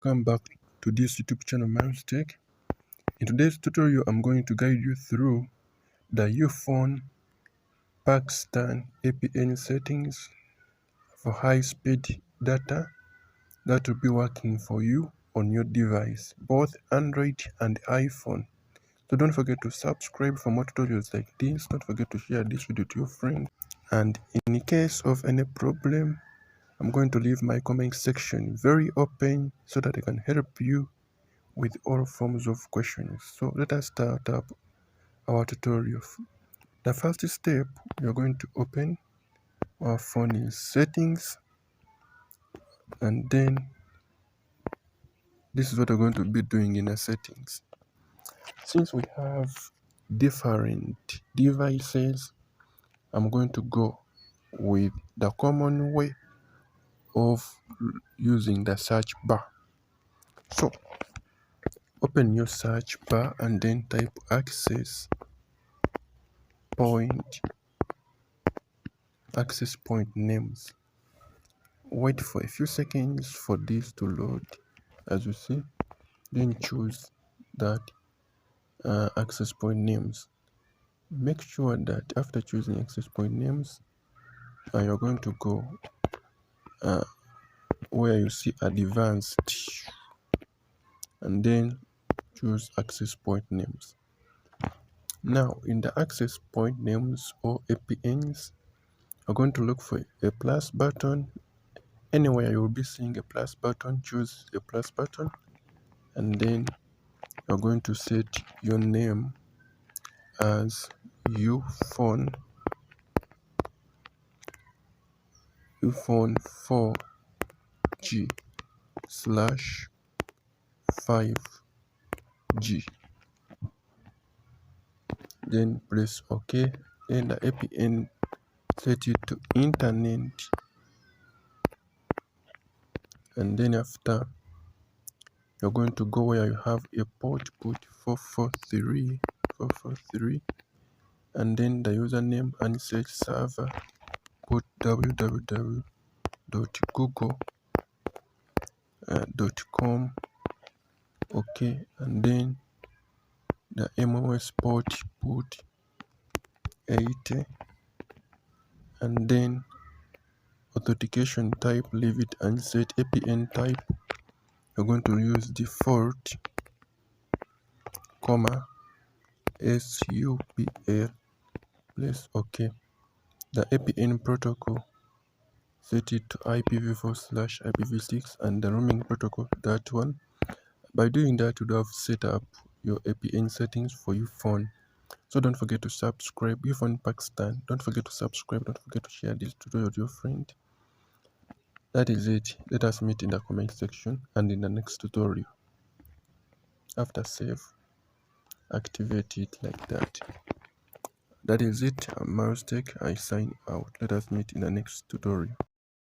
Welcome back to this YouTube channel, Tech. In today's tutorial, I'm going to guide you through the Ufone Pakistan APN settings for high-speed data that will be working for you on your device, both Android and iPhone. So don't forget to subscribe for more tutorials like this. Don't forget to share this video to your friends. And in case of any problem, I'm going to leave my comment section very open so that I can help you with all forms of questions. So let us start up our tutorial. The first step, we are going to open our phone in settings, and then this is what we're going to be doing in the settings. Since we have different devices, I'm going to go with the common way of using the search bar. So open your search bar and then type access point names. Wait for a few seconds for this to load. As you see, then choose that access point names. Make sure that after choosing access point names, you're going to go where you see advanced and then choose access point names. Now in the access point names or APNs, you're going to look for a plus button. Anywhere you will be seeing a plus button, choose a plus button, and then you're going to set your name as Ufone 4G slash 5G. Then press OK, and the APN set it to internet, and then after you're going to go where you have a port, put 443, and then the username and search server, put www.google.com. Okay, and then the MOS port, put 80, and then authentication type, leave it and set APN type. You're going to use default, SUPL, place OK. The APN protocol, set it to IPv4/IPv6, and the roaming protocol, that one. By doing that, you would have set up your APN settings for your phone. So don't forget to subscribe. Ufone Pakistan, don't forget to subscribe. Don't forget to share this tutorial with your friend. That is it. Let us meet in the comment section and in the next tutorial. After save, activate it like that. That is it. I'm Tech. I sign out. Let us meet in the next tutorial.